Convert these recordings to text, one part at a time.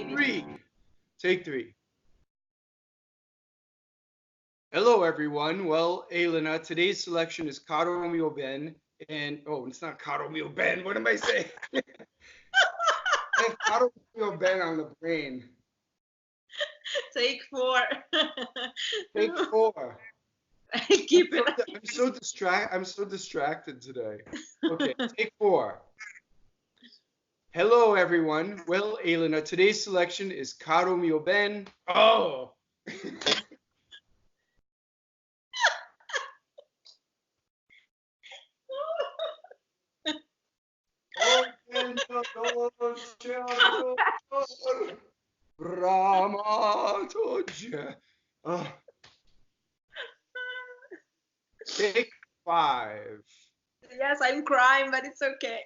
Three. Take three. Hello, everyone. Well, Elena, today's selection is Caro Mio Ben. And, oh, it's not Caro Mio Ben. What am I saying? I have Caro Mio Ben on the brain. Take four. Take four. Keep it. I'm so distracted today. Okay, take four. Hello, everyone. Well, Elena, today's selection is Caro Mio Ben. Oh! Take five. Yes, I'm crying, but it's okay.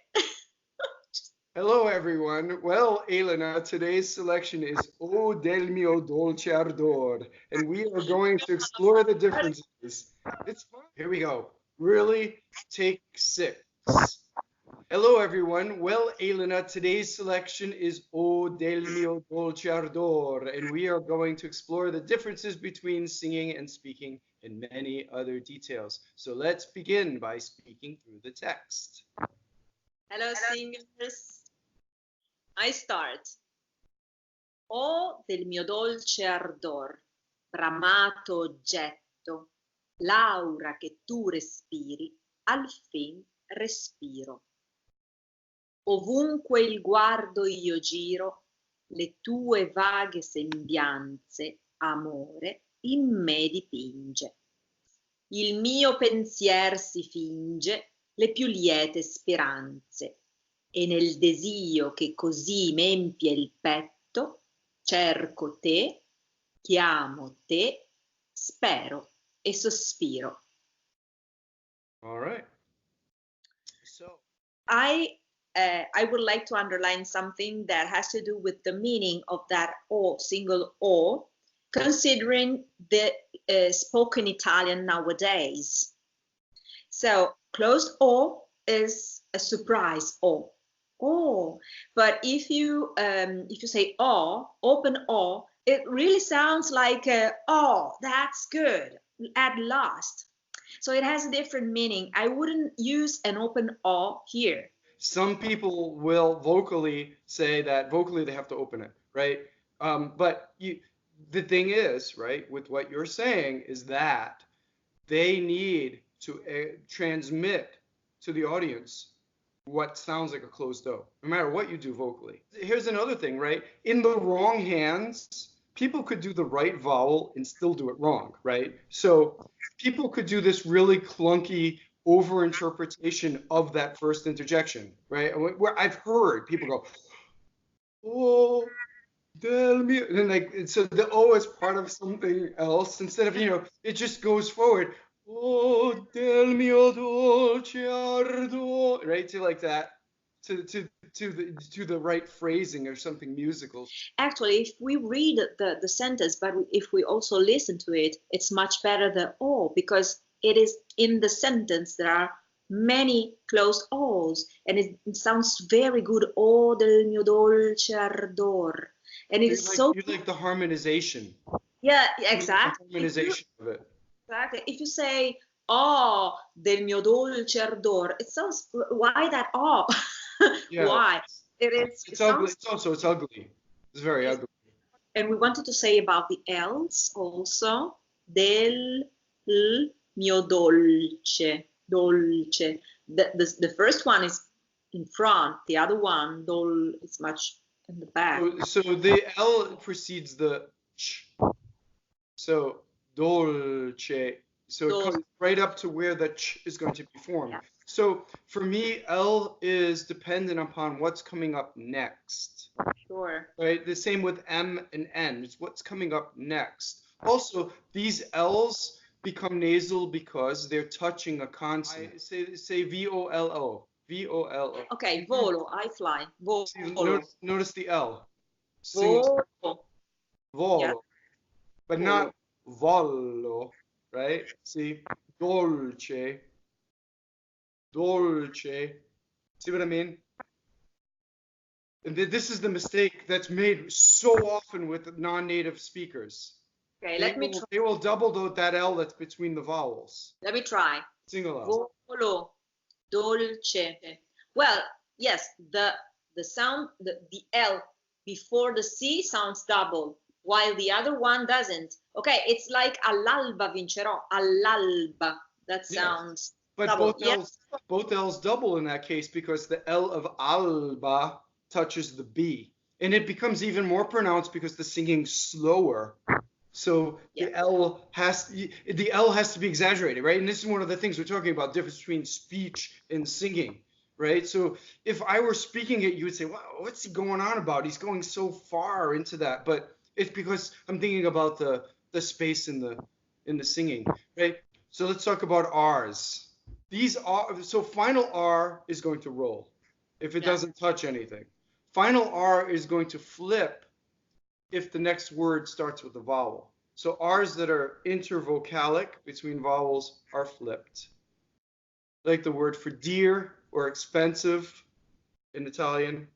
Hello, everyone. Well, Elena, today's selection is O del mio dolce ardor, and we are going to explore the differences. It's fun. Here we go. Really, take six. Hello, everyone. Well, Elena, today's selection is O del mio dolce ardor, and we are going to explore the differences between singing and speaking and many other details. So let's begin by speaking through the text. Hello, singers. I start. O del mio dolce ardor, bramato oggetto, l'aura che tu respiri, al fin respiro. Ovunque il guardo io giro, le tue vaghe sembianze, amore, in me dipinge. Il mio pensier si finge le più liete speranze, e nel desio che così m'empie il petto, cerco te, chiamo te, spero e sospiro. All right. So I would like to underline something that has to do with the meaning of that O, single O, considering the spoken Italian nowadays. So closed O is a surprise O. Oh, but if you say O, open O, it really sounds like oh, that's good, at last. So it has a different meaning. I wouldn't use an open O here. some people will vocally say that vocally they have to open it, right? But the thing is, right, with what you're saying is that they need to transmit to the audience what sounds like a closed O, no matter what you do vocally. Here's another thing, right? In the wrong hands, people could do the right vowel and still do it wrong, right? So people could do this really clunky overinterpretation of that first interjection, right? Where I've heard people go, oh, del mio, and like, so the O is part of something else instead of, it just goes forward. Oh, del mio dolce ardor, right? To like that, to the right phrasing or something musical. Actually, if we read the sentence, but if we also listen to it, it's much better the O, because it is in the sentence there are many closed O's, and it sounds very good. O del mio dolce ardor, and it is so. You like the harmonization. Yeah, exactly. The harmonization of it. Exactly. If you say "Oh del mio dolce ardor," it sounds. Why that "Oh"? Yeah. Why? It's ugly. It's ugly. It's very ugly. And we wanted to say about the L's also. Del mio dolce. Dolce. The first one is in front. The other one, dol, is much in the back. So the L precedes the ch. So dolce. So it comes right up to where the ch is going to be formed. Yeah. So for me, L is dependent upon what's coming up next. Sure. Right? The same with M and N. It's what's coming up next. Also, these L's become nasal because they're touching a consonant. Say V-O-L-O. V-O-L-O. Okay, volo, I fly. Volo. See, notice the L. Volo. Volo. Yeah. But volo. Not volo, right? See, dolce. Dolce. See what I mean? And this is the mistake that's made so often with non-native speakers. Okay, let me try. They will double that L that's between the vowels. Let me try. Single L. Volo, dolce. Well, yes, the sound, the L before the C sounds double, while the other one doesn't. Okay, it's like all'alba vincerò, all'alba. That sounds but double. both L's double in that case because the L of alba touches the B. And it becomes even more pronounced because the singing's slower. So the L has to be exaggerated, right? And this is one of the things we're talking about, difference between speech and singing, right? So if I were speaking it, you would say, wow, what's he going on about? He's going so far into that. But it's because I'm thinking about the space in the singing, right? So let's talk about R's. These are, so final R is going to roll if it doesn't touch anything. Final R is going to flip if the next word starts with a vowel. So R's that are intervocalic between vowels are flipped. Like the word for dear or expensive in Italian,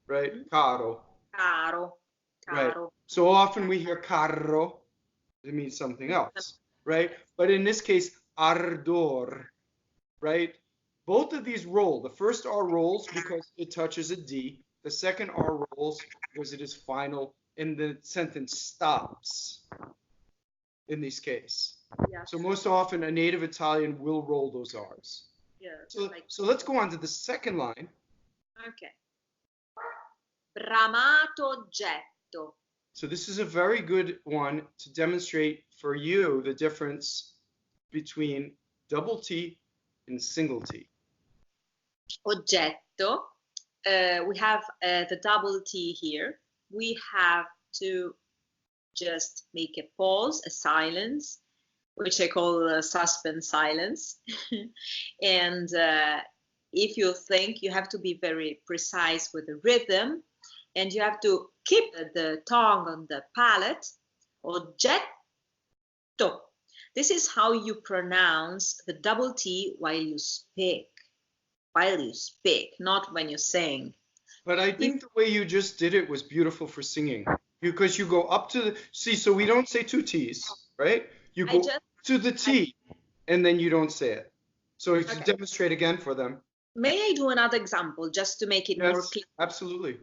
right? Caro. Caro. Right. So often we hear carro, it means something else, right? But in this case, ardor, right? Both of these roll. The first R rolls because it touches a D. The second R rolls because it is final and the sentence stops in this case. So most often a native Italian will roll those R's. So let's go on to the second line. Okay. Bramato oggetto. So this is a very good one to demonstrate for you the difference between double T and single T. Oggetto. We have the double T here. We have to just make a pause, a silence, which I call suspense silence. And if you think, you have to be very precise with the rhythm, and you have to keep the tongue on the palate. Oggetto. This is how you pronounce the double T while you speak. While you speak, not when you sing. But I think the way you just did it was beautiful for singing. Because you go up to the, see, so we don't say two T's, right? You go to the T, and then you don't say it. So if you demonstrate again for them. May I do another example just to make it more clear? Absolutely.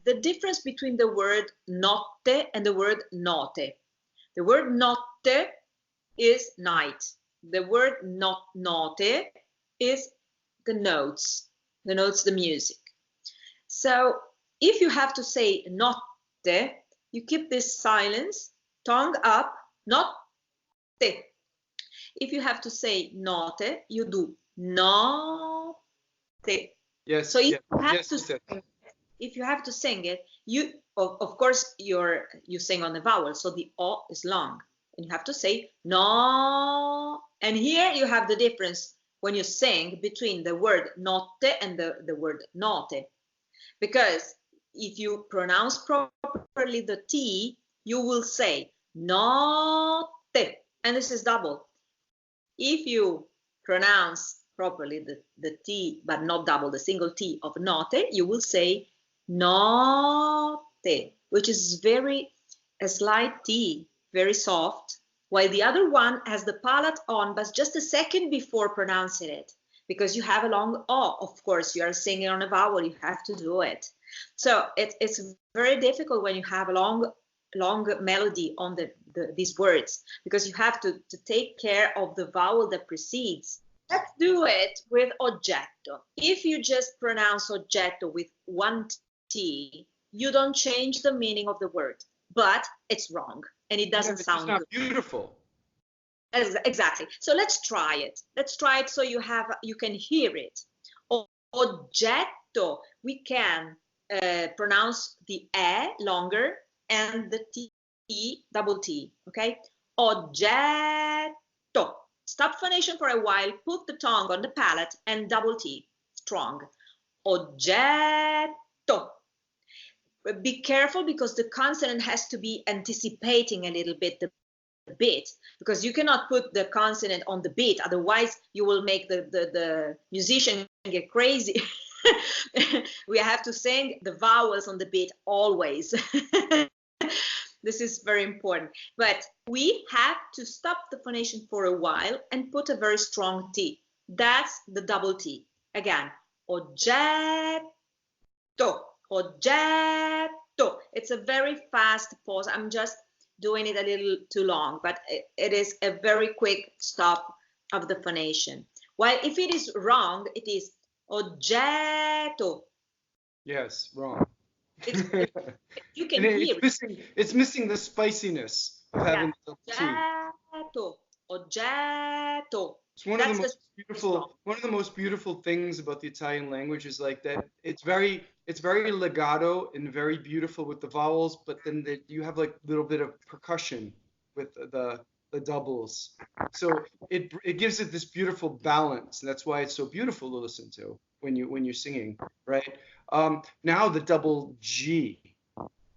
The difference between the word notte and the word note. The word notte is night. The word note is the notes, the music. So if you have to say notte, you keep this silence, tongue up, notte. If you have to say note, you do notte. Yes. So if you have to sing it, you of course you sing on the vowel, so the O is long, and you have to say no. And here you have the difference when you sing between the word notte and the word note, because if you pronounce properly the T, you will say notte, and this is double. If you pronounce properly the T, but not double, the single T of note, you will say notte, which is a slight T, very soft, while the other one has the palate on, but just a second before pronouncing it, because you have a long O. Of course, you are singing on a vowel, you have to do it. So it's very difficult when you have a long melody on these words, because you have to take care of the vowel that precedes. Let's do it with oggetto. If you just pronounce oggetto with one T, you don't change the meaning of the word, but it's wrong and it doesn't sound good. Beautiful. Exactly. So let's try it. Let's try it so you can hear it. Oggetto. We can pronounce the E longer and the T, double T. Okay. Oggetto. Stop phonation for a while, put the tongue on the palate and double T, strong. Oggetto. Be careful because the consonant has to be anticipating a little bit the beat, because you cannot put the consonant on the beat, otherwise you will make the musician get crazy. We have to sing the vowels on the beat always. This is very important. But we have to stop the phonation for a while and put a very strong T. That's the double T. Again, oggetto, oggetto. It's a very fast pause. I'm just doing it a little too long, but it is a very quick stop of the phonation. While if it is wrong, it is oggetto. Yes, wrong. You can hear it's missing the spiciness of having the oggetto, oggetto. It's one of the most beautiful things about the Italian language is like that it's very legato and very beautiful with the vowels, but then you have like a little bit of percussion with the doubles. So it gives it this beautiful balance, and that's why it's so beautiful to listen to when you're singing, right? Now the double G.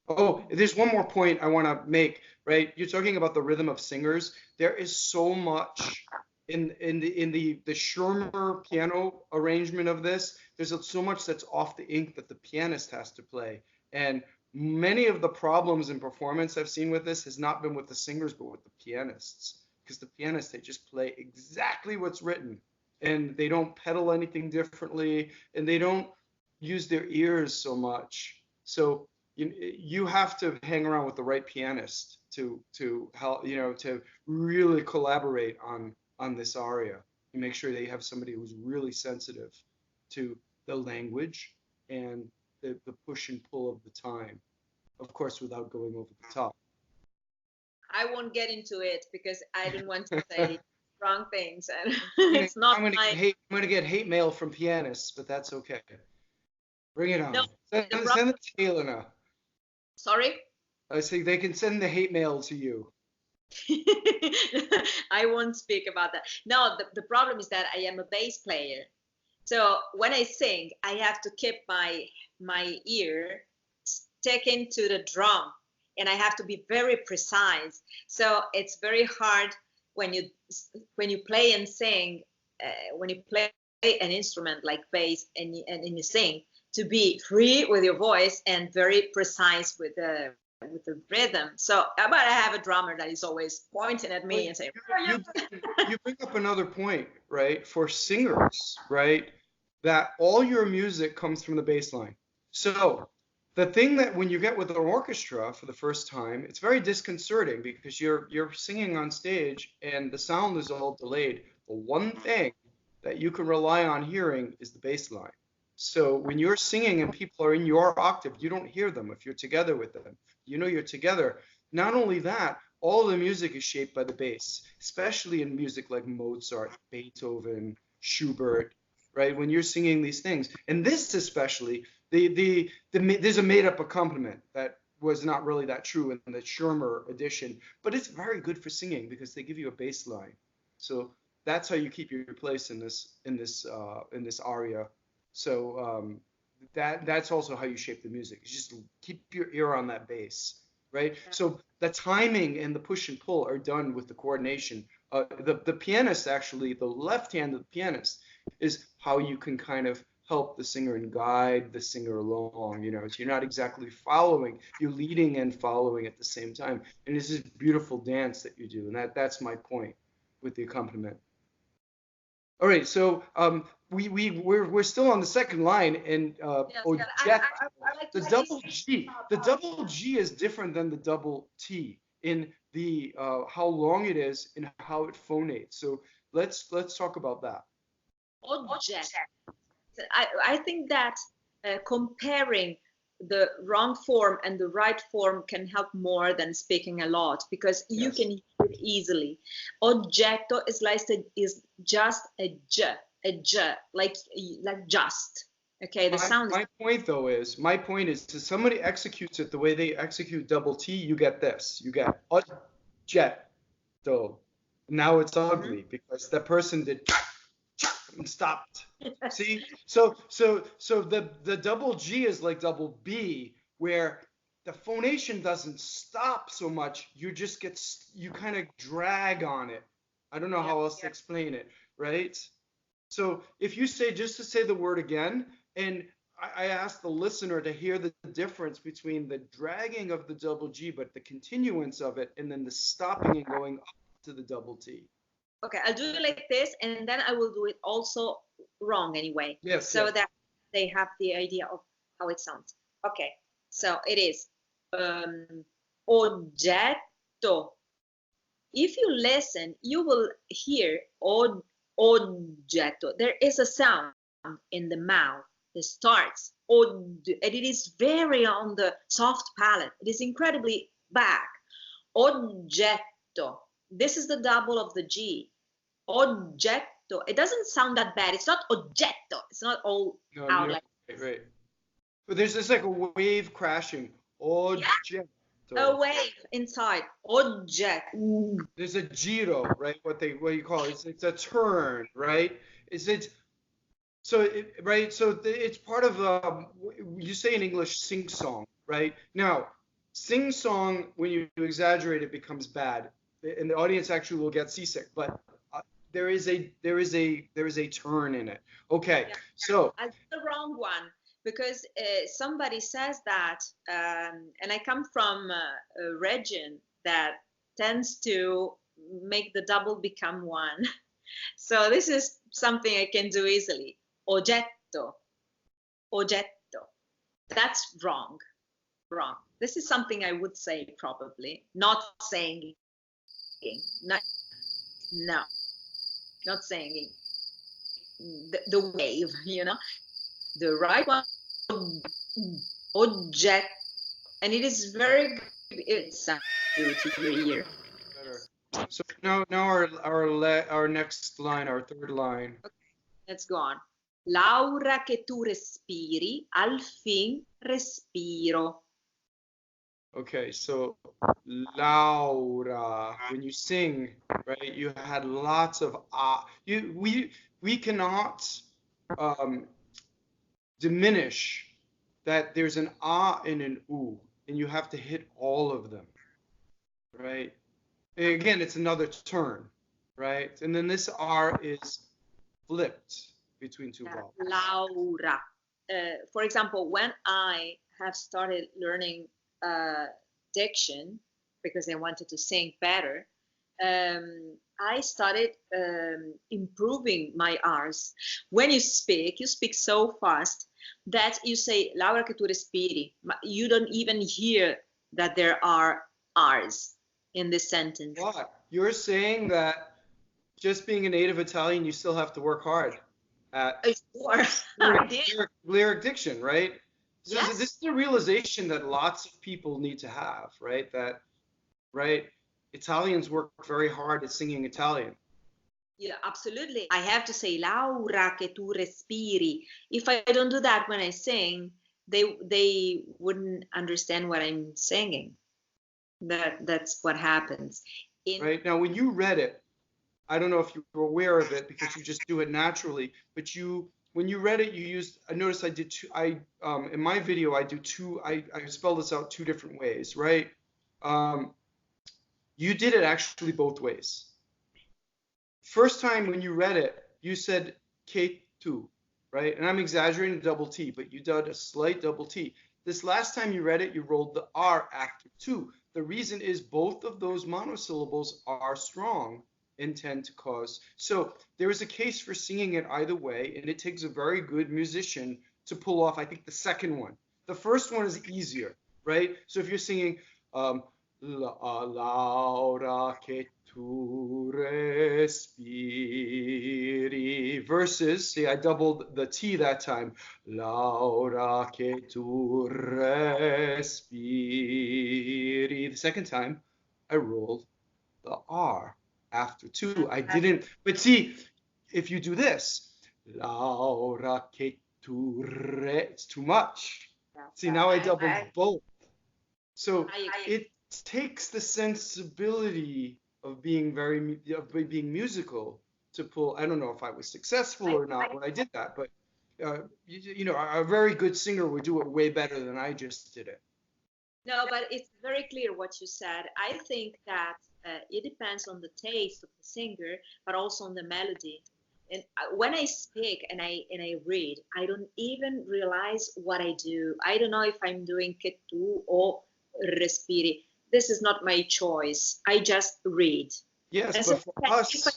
Oh, there's one more point I want to make, right? You're talking about the rhythm of singers. There is so much in the Schirmer piano arrangement of this. There's so much that's off the ink that the pianist has to play, and many of the problems in performance I've seen with this has not been with the singers but with the pianists, because the pianists, they just play exactly what's written, and they don't pedal anything differently, and they don't use their ears so much. So you have to hang around with the right pianist to help, to really collaborate on this aria and make sure they have somebody who's really sensitive to the language and the push and pull of the time, of course, without going over the top. I won't get into it because I don't want to say wrong things, and it's not I'm gonna get hate mail from pianists, but that's okay. Bring it on. No, send it to Elena. Sorry? I say they can send the hate mail to you. I won't speak about that. No, the problem is that I am a bass player. So when I sing, I have to keep my ear sticking to the drum, and I have to be very precise. So it's very hard when you play and sing, when you play an instrument like bass and you sing, to be free with your voice and very precise with the rhythm. So, but I have a drummer that is always pointing at me and saying, you bring up another point, right? For singers, right? That all your music comes from the bass line. So the thing that when you get with an orchestra for the first time, it's very disconcerting because you're singing on stage and the sound is all delayed. The one thing that you can rely on hearing is the bass line. So when you're singing and people are in your octave, you don't hear them if you're together with them. You're together. Not only that, all the music is shaped by the bass, especially in music like Mozart, Beethoven, Schubert, right? When you're singing these things, and this especially, there's a made-up accompaniment that was not really that true in the Schirmer edition, but it's very good for singing because they give you a bass line. So that's how you keep your place in this aria. So that's also how you shape the music. You just keep your ear on that bass, right? Yeah. So the timing and the push and pull are done with the coordination. The pianist, actually, the left hand of the pianist is how you can kind of help the singer and guide the singer along. So you're not exactly following, you're leading and following at the same time. And it's this beautiful dance that you do, and that's my point with the accompaniment. All right, so we're still on the second line, and the double G is different than the double T in the how long it is and how it phonates. So let's talk about that. Object. I think that comparing the wrong form and the right form can help more than speaking a lot, because you can hear it easily. Oggetto is just a j, like just. Okay, the sound. My point is, if somebody executes it the way they execute double T, you get this. You get oggetto. Now it's ugly because that person did and stopped. See, so the double G is like double B, where the phonation doesn't stop so much. You kind of drag on it. I don't know how else to explain it, right? So if you say, just to say the word again, And I asked the listener to hear the difference between the dragging of the double G, but the continuance of it, and then the stopping and going up to the double T. Okay, I'll do it like this, and then I will do it also wrong anyway. Yes, so yes. that they have the idea of how it sounds. Okay, so it is oggetto. If you listen, you will hear oggetto. There is a sound in the mouth that starts and it is very on the soft palate. It is incredibly back. Oggetto. This is the double of the G. Oggetto. It doesn't sound that bad. It's not oggetto. It's not all out like. Right. But there's just like a wave crashing. Oggetto. A wave inside. Oggetto. There's a giro, right? What you call it? It's a turn, right? So it's part of you say in English sing song, right? Now, sing song, when you exaggerate, it becomes bad, and the audience actually will get seasick. But there is a turn in it. Okay, Yeah, so that's the wrong one because somebody says that, and I come from a region that tends to make the double become one. So this is something I can do easily. Oggetto, oggetto. That's wrong, wrong. This is something I would say probably, not saying, not, no, not saying the wave, the right one, oggetto, and it is very good. It sounds good to your ear. better. So now our next line, our third line. Okay, let's go on. Laura che tu respiri, al fin respiro. Okay, so Laura, when you sing, right, you had lots of ah. We cannot diminish that there's an ah and an oo, and you have to hit all of them, right? And again, it's another turn, right? And then this R is flipped between two vowels. Laura. For example, when I have started learning diction because I wanted to sing better, I started improving my R's. When you speak so fast that you say Laura che tu respiri. You don't even hear that there are R's in this sentence. What? You're saying that just being a native Italian, you still have to work hard at Sure. lyric diction, right? So Yes. this is the realization that lots of people need to have, right? Right? Italians work very hard at singing Italian. Yeah, absolutely. I have to say, Laura, che tu respiri. If I don't do that when I sing, they wouldn't understand what I'm singing. That's what happens. Right? Now, when you read it, I don't know if you were aware of it because you just do it naturally, but when you read it, you used, I noticed I did two, in my video, I do two, I spell this out two different ways, right? You did it actually both ways. First time when you read it, you said K2, right? And I'm exaggerating the double T, but you did a slight double T. This last time you read it, you rolled the R after 2. The reason is both of those monosyllables are strong and tend to cause. So there is a case for singing it either way, and it takes a very good musician to pull off, I think, the second one. The first one is easier, right? So if you're singing Laura che tu respiri versus, see, I doubled the T that time. Laura che tu respiri. The second time, I rolled the R after 2. I didn't, but see, if you do this, Laura che tu it's too much. See, now I doubled both. So it takes the sensibility of being being musical to pull. I don't know if I was successful or not when I did that, but a very good singer would do it way better than I just did it. No, but it's very clear what you said. I think that it depends on the taste of the singer, but also on the melody. And when I speak and I read, I don't even realize what I do. I don't know if I'm doing che tu or respiri. This is not my choice. I just read. Yes, And but so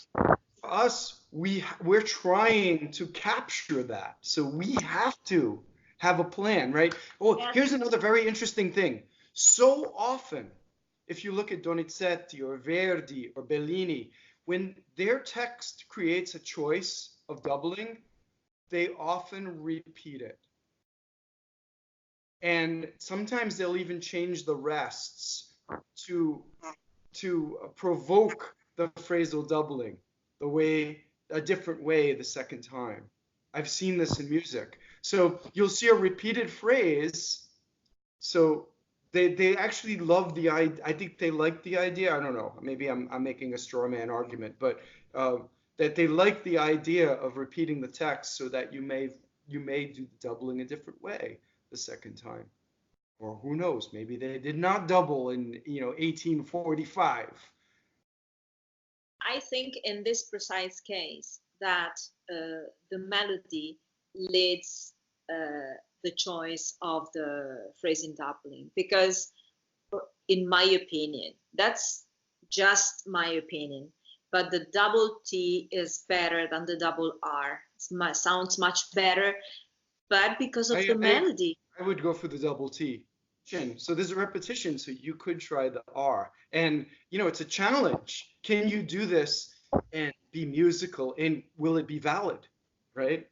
for us, we're trying to capture that. So we have to have a plan, right? Oh, yes, here's another very interesting thing. So often, if you look at Donizetti or Verdi or Bellini, when their text creates a choice of doubling, they often repeat it. And sometimes they'll even change the rests to provoke the phrasal doubling a different way the second time. I've seen this in music. So you'll see a repeated phrase. So they actually love the idea. I think they like the idea. I don't know. Maybe I'm making a straw man argument, but that they like the idea of repeating the text so that you may do the doubling a different way the second time. Or who knows, maybe they did not double in 1845. I think in this precise case that the melody leads the choice of the phrasing doubling, because in my opinion, that's just my opinion, but the double T is better than the double R. It sounds much better, but because of the melody. I would go for the double T. So there's a repetition, so you could try the R. And, it's a challenge. Can you do this and be musical, and will it be valid, right?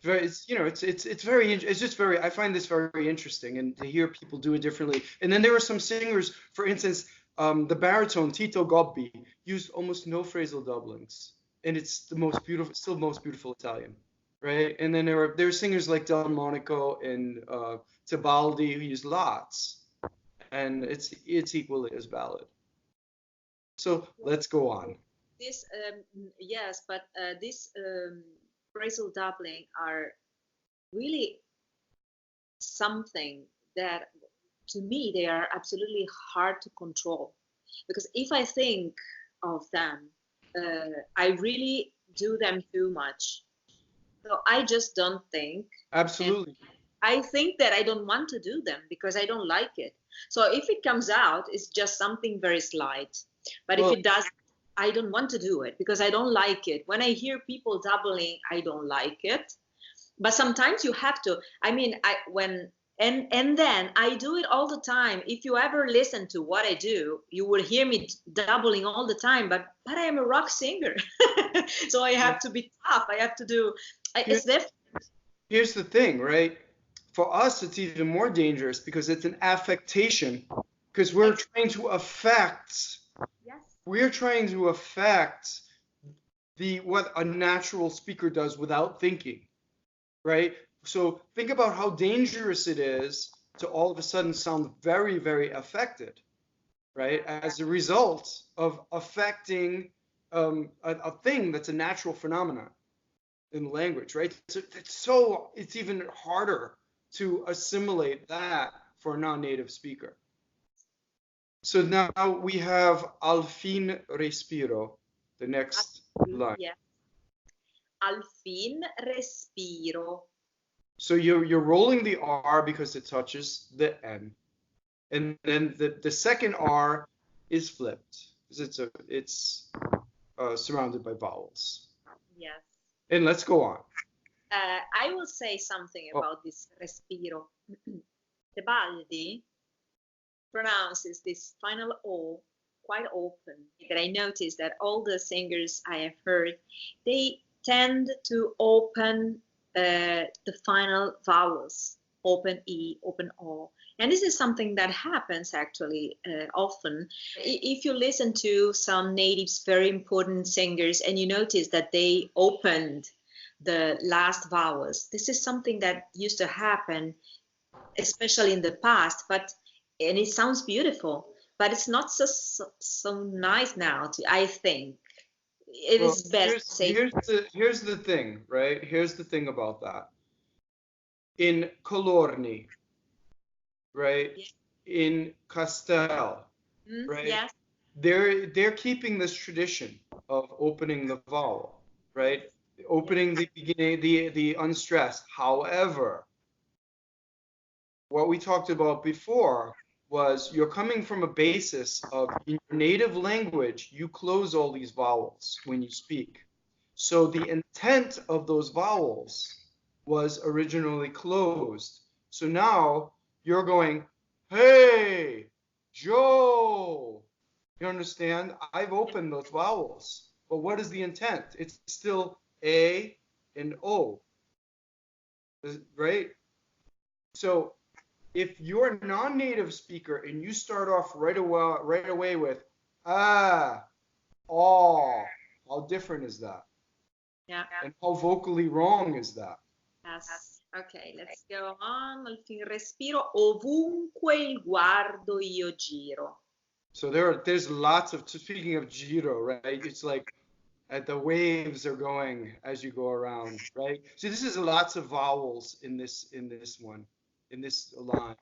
It's just very, I find this very interesting, and to hear people do it differently. And then there are some singers, for instance, the baritone Tito Gobbi used almost no phrasal doublings, and it's still the most beautiful Italian, right? And then there are singers like Delmonico and Tebaldi who use lots, and it's equally as valid. So let's go on. This yes, but this phrasal doubling are really something that, to me, they are absolutely hard to control, because if I think of them, I really do them too much. So I just don't think. Absolutely. I think that I don't want to do them because I don't like it. So if it comes out, it's just something very slight. But if it does, I don't want to do it because I don't like it. When I hear people doubling, I don't like it. But sometimes you have to. I mean, and then I do it all the time. If you ever listen to what I do, you will hear me doubling all the time. But I am a rock singer, so I have to be tough. I have to do. It's different. Here's the thing, right? For us, it's even more dangerous because it's an affectation. Because we're trying to affect. Yes. We're trying to affect what a natural speaker does without thinking, right? So think about how dangerous it is to all of a sudden sound very, very affected, right? As a result of affecting a thing that's a natural phenomenon in language, right? It's even harder to assimilate that for a non-native speaker. So now we have al fin respiro, the next line. Yeah. Al fin respiro. So you're rolling the R because it touches the N, and then the second R is flipped because it's surrounded by vowels. Yes. And let's go on. I will say something about this respiro. Tebaldi pronounces this final O quite open. That I noticed that all the singers I have heard, they tend to open the final vowels, open E, open O. And this is something that happens actually often. If you listen to some natives, very important singers, and you notice that they opened the last vowels, this is something that used to happen, especially in the past, and it sounds beautiful, but it's not so nice now, I think. It is better to say. Here's the thing, right? Here's the thing about that. In Colorni, right? Yes. In Castel, right? Yes. They're keeping this tradition of opening the vowel, right? Opening the beginning, the unstressed. However, what we talked about before was you're coming from a basis of in your native language, you close all these vowels when you speak. So the intent of those vowels was originally closed. So now you're going, hey, Joe. You understand? I've opened those vowels. But what is the intent? It's still A and O, right? So if you're a non-native speaker and you start off right away with oh, how different is that? Yeah. And how vocally wrong is that? Yes. Okay, let's go on. Ultimo respiro. Ovunque il guardo io giro. So there's lots of, speaking of giro, right? It's like the waves are going as you go around, right? So this is lots of vowels in this one, in this line,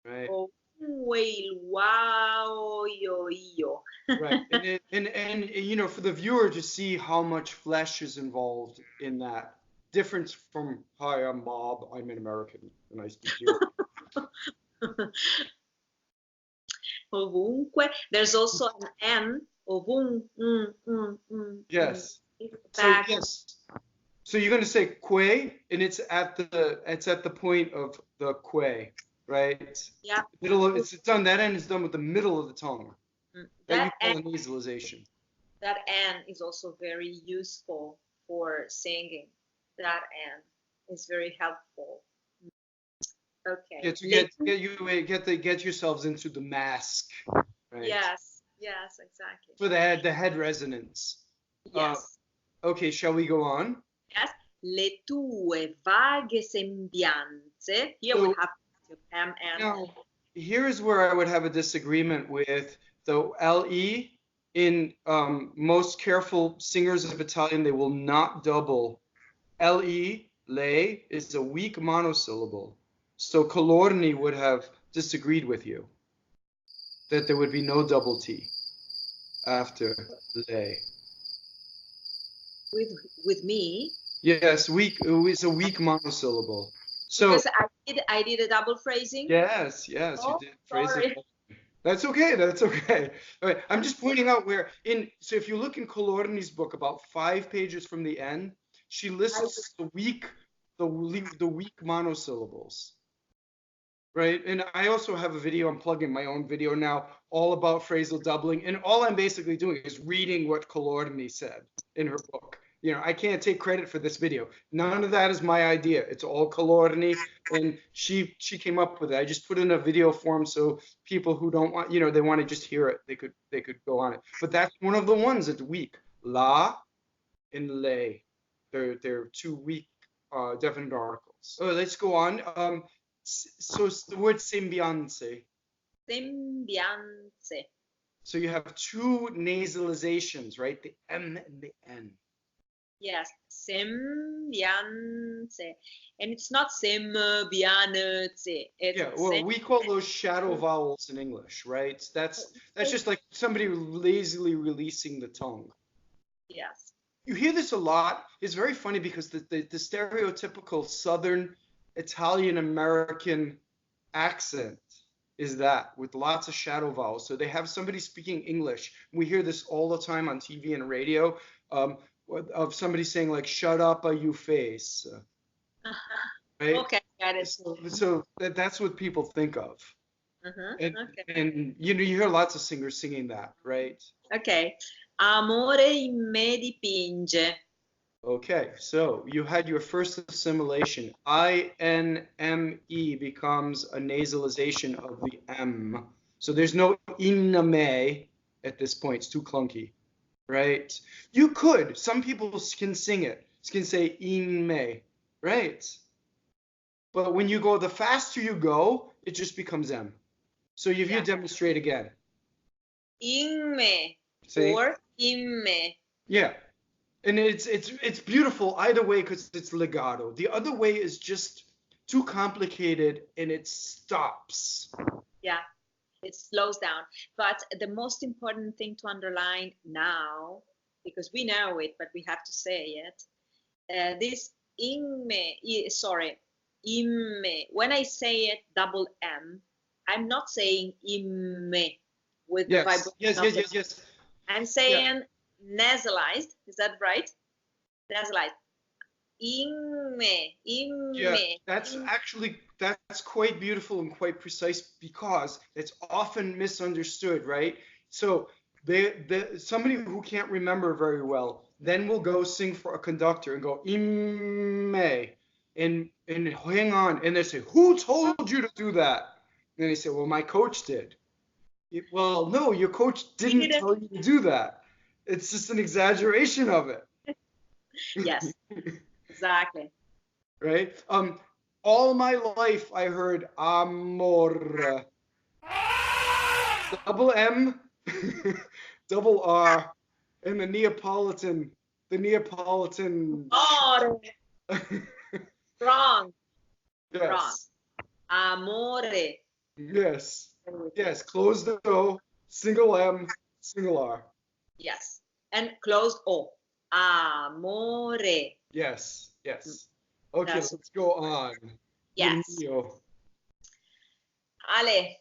right? Ovunque il wow io. Right. And you know, for the viewer to see how much flesh is involved in that difference from hi, I'm Bob, I'm an American, and I speak here. Ovunque. There's also an N. Yes. So Back. yes. So you're going to say que, and it's at the point of the que, right? Yeah. Middle of, it's done. That end is done with the middle of the tongue. That you call N, a nasalization. that N is also very useful for singing. That N is very helpful. Okay. Yeah, to get yourselves into the mask. Right? Yes. Yes. Exactly. For the head resonance. Yes. Okay. Shall we go on? Yes. Le tue vaghe sembianze. Here we have M and. Now, here's where I would have a disagreement with the LE. In most careful singers of Italian, they will not double. LE, lei, is a weak monosyllable. So Colorni would have disagreed with you that there would be no double T after lei. With me? Yes, weak. It's a weak monosyllable. So because I did a double phrasing. Yes, you did phrasing. That's okay. That's okay. All right, I'm just pointing out where so if you look in Colorni's book, about 5 pages from the end, she lists the weak monosyllables. Right, and I also have a video. I'm plugging my own video now, all about phrasal doubling, and all I'm basically doing is reading what Colorni said in her book. You know, I can't take credit for this video. None of that is my idea. It's all Colorni, and she came up with it. I just put in a video form so people who don't want, they want to just hear it, they could go on it. But that's one of the ones that's weak. La and lei. They're two weak definite articles. So let's go on. So it's the word sembianze. Sembianze. So you have 2 nasalizations, right? The M and the N. Yes, sembianze. And it's not sembianze. We call those shadow vowels in English, right? That's just like somebody lazily releasing the tongue. Yes. You hear this a lot. It's very funny because the stereotypical Southern Italian American accent is that, with lots of shadow vowels. So they have somebody speaking English. We hear this all the time on TV and radio, of somebody saying like, "Shut up, you face." Right? Okay, got it. So that's what people think of. And you hear lots of singers singing that, right? Okay. Amore in me dipinge. Okay, so you had your first assimilation. I-N-M-E becomes a nasalization of the M. So there's no in me at this point. It's too clunky, right? You could. Some people can sing it. Can say in me, right? But when you go, the faster you go, it just becomes M. So if you demonstrate again. In me. See? Or in me. Yeah. And it's beautiful either way because it's legato. The other way is just too complicated and it stops. Yeah, it slows down. But the most important thing to underline now because we know it, but we have to say it. This sorry, imme. When I say it double M, I'm not saying imme with the vibration. Yes. I'm saying nasalized. Is that right? Nasalized. Imme. Yeah, that's quite beautiful and quite precise because it's often misunderstood, right? So somebody who can't remember very well then will go sing for a conductor and go imme and hang on, and they say, who told you to do that? And they say, well, my coach did. Well, no, your coach didn't tell you to do that. It's just an exaggeration of it. Yes, exactly. Right? All my life I heard amor. Double M, double R, and the Neapolitan. Amore. Wrong. Yes. Wrong. Amore. Yes. Closed O, single M, single R. Yes. And closed O. Amore. Yes. Okay, let's go on. Yes. Ale,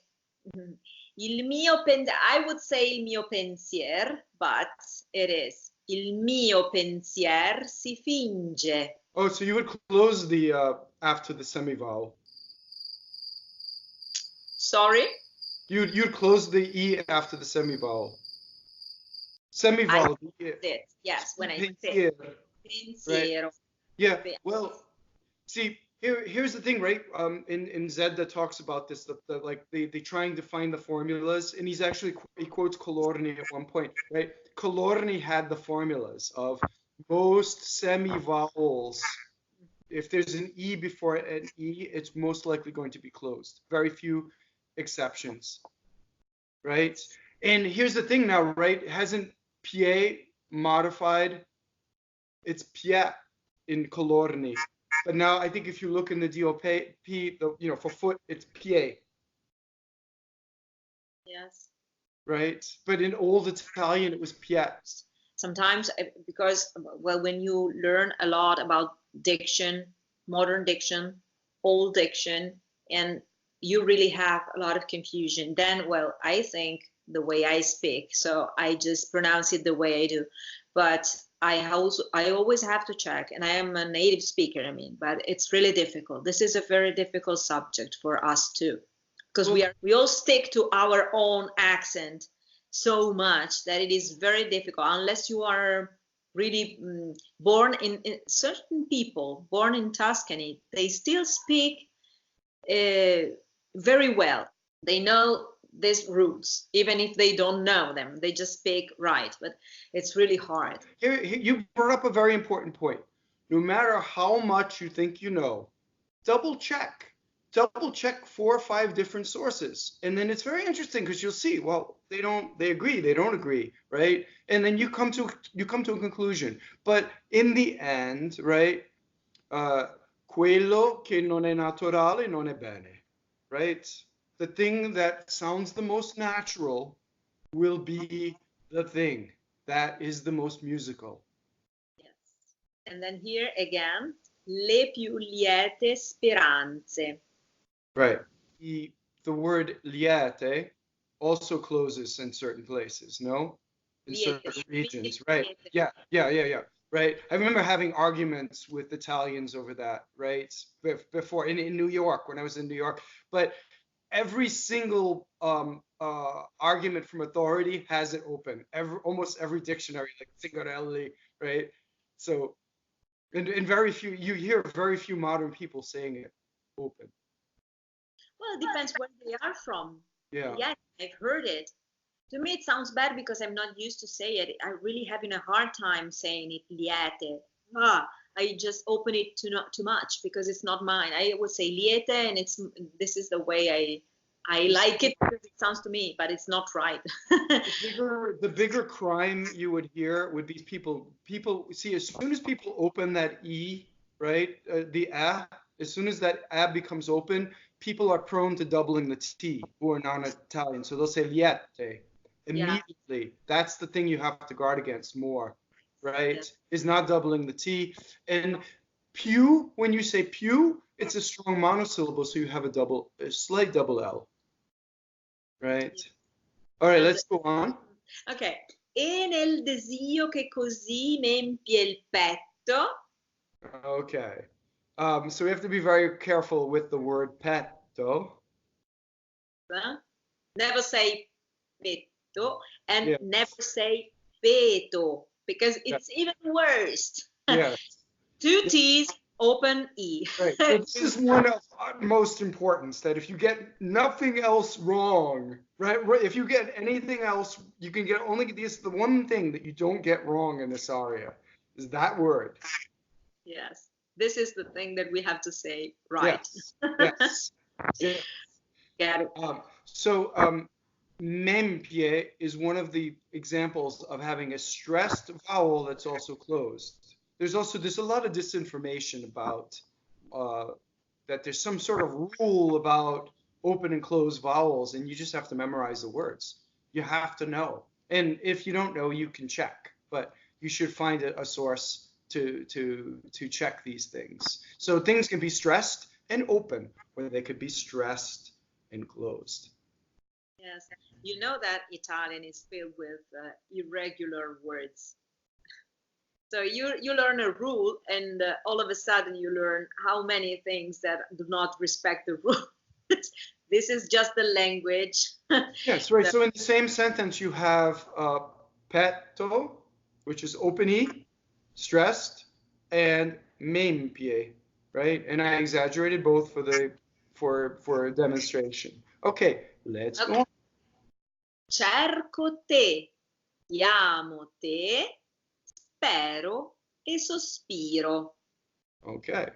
I would say il mio pensier, but it is il mio pensier si finge. Oh, so you would close the after the semivowel. Sorry? You'd close the E after the semivowel. Semivowel. Yes, when I say pensiero. Right? Yeah. Well, see, here's the thing, right? In Zed that talks about this, like they trying to find the formulas, and he quotes Colorni at one point, right? Colorni had the formulas of most semivowels. If there's an E before an E, it's most likely going to be closed. Very few exceptions, right? And here's the thing now, right? Hasn't Pie modified? It's Pie in Colorni. But now I think if you look in the DOP, for foot, it's Pie. Yes. Right? But in old Italian, it was Piet. Sometimes, because, well, when you learn a lot about diction, modern diction, old diction, and you really have a lot of confusion, then, well, I think the way I speak, so I just pronounce it the way I do. But I always have to check, and I am a native speaker, but it's really difficult. This is a very difficult subject for us too, because we all stick to our own accent so much that it is very difficult unless you are really born in certain people born in Tuscany. They still speak very well. They know these roots, even if they don't know them. They just speak right, but it's really hard. Here, you brought up a very important point. No matter how much you think you know, double check 4 or 5 different sources, and then it's very interesting because you'll see, well, they agree, they don't agree, right? And then you come to a conclusion. But in the end, right, quello che non è naturale non è bene, right? The thing that sounds the most natural will be the thing that is the most musical. Yes. And then here again, le più liete speranze. Right. The word liete also closes in certain places, no? In certain regions, right? Yeah. Right. I remember having arguments with Italians over that, right? Before in New York, when I was in New York. But every single argument from authority has it open. Almost every dictionary, like Zingarelli, right? So, and very few, you hear very few modern people saying it open. Well, it depends where they are from. Yeah. Yeah, I've heard it. To me, it sounds bad because I'm not used to say it. I'm really having a hard time saying it, liete. I just open it too much because it's not mine. I would say liete, and this is the way I like it because it sounds to me, but it's not right. The bigger crime you would hear would be people see, as soon as people open that E, right, the A, as soon as that A becomes open, people are prone to doubling the T who are non-Italian. So they'll say liete immediately. Yeah. That's the thing you have to guard against more. right? Yes. Is not doubling the T. And più, when you say più, it's a strong monosyllable, so you have a slight double L, right? All right, let's go on. Ok, e nel desio che così m'empie il petto. Okay. So we have to be very careful with the word petto. Never say petto and Yeah. never say peto because it's even worse. Yes. Two T's, open E. Right. So this is one of utmost importance that if you get nothing else wrong, right? If you get anything else, you can get only this. The one thing that you don't get wrong in this aria is that word. Yes. This is the thing that we have to say right. Yes. Yes. Got it. M'empie is one of the examples of having a stressed vowel that's also closed. There's a lot of disinformation about that there's some sort of rule about open and closed vowels, and you just have to memorize the words. You have to know. And if you don't know, you can check, but you should find a source to check these things. So things can be stressed and open, or they could be stressed and closed. Yes, you know that Italian is filled with irregular words. So you learn a rule, and all of a sudden you learn how many things that do not respect the rule. This is just the language. Yes, right. So in the same sentence, you have petto, which is open E, stressed, and m'empie, right? And I exaggerated both for a demonstration. Okay, let's go on. Cerco te, chiamo te, spero e sospiro. Okay,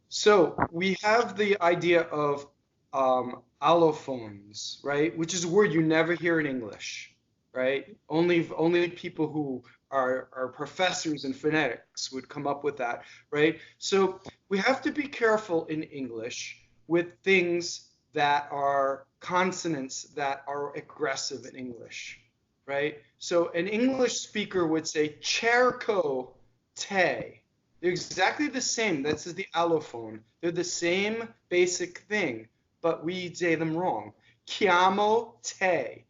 so we have the idea of allophones, right? Which is a word you never hear in English, right? Only people who are professors in phonetics would come up with that, right? So we have to be careful in English with things that are consonants that are aggressive in English, right? So an English speaker would say cerco te. They're exactly the same. This is the allophone. They're the same basic thing, but we say them wrong. Chiamo te,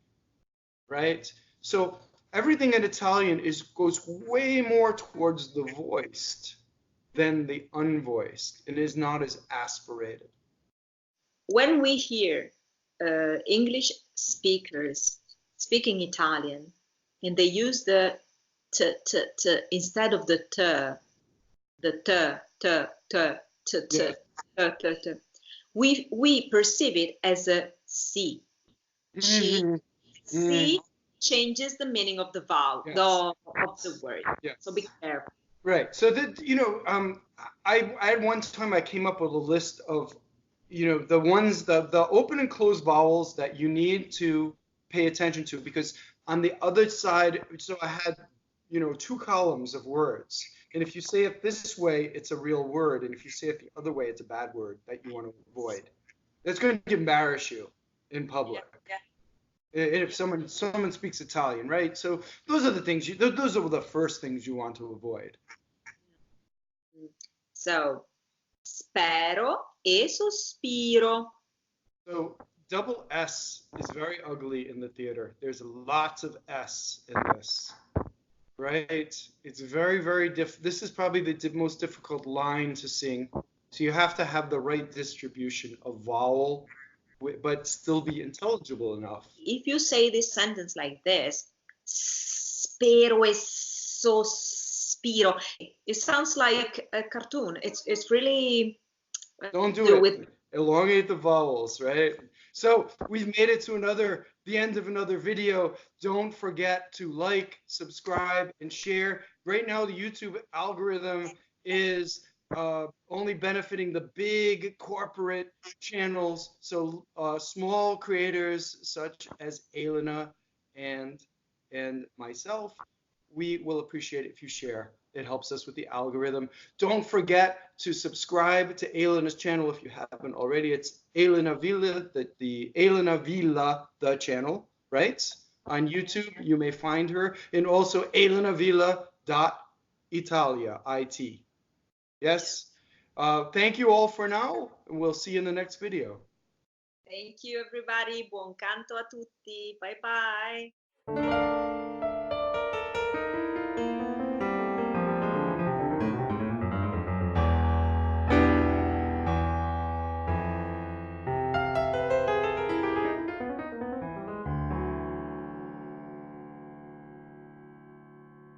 right? So everything in Italian goes way more towards the voiced than the unvoiced. It is not as aspirated. When we hear English speakers speaking Italian and they use the t instead of the t, we perceive it as a C. C changes the meaning of the vowel, of the word. Yes. So be careful. Right. So that, I had one time I came up with a list of, the ones, the open and closed vowels that you need to pay attention to, because on the other side, so I had, 2 columns of words. And if you say it this way, it's a real word. And if you say it the other way, it's a bad word that you want to avoid. That's going to embarrass you in public. Yeah. If someone speaks Italian, right? So those are the things those are the first things you want to avoid. So, spero e sospiro. So double S is very ugly in the theater. There's lots of S in this, right? It's very, very this is probably the most difficult line to sing. So you have to have the right distribution of vowel, but still be intelligible enough. If you say this sentence like this, spero e sospiro, it sounds like a cartoon. It's really... Don't do it. Elongate the vowels, right? So we've made it to the end of another video. Don't forget to like, subscribe, and share. Right now, the YouTube algorithm is only benefiting the big corporate channels. So small creators such as Elena and myself, we will appreciate it if you share. It helps us with the algorithm. Don't forget to subscribe to Elena's channel if you haven't already. It's Elena Villa, the Elena Villa, the channel, right? On YouTube, you may find her. And also elenavilla.com. Italia, IT. Yes. Thank you all for now, and we'll see you in the next video. Thank you, everybody. Buon canto a tutti. Bye bye.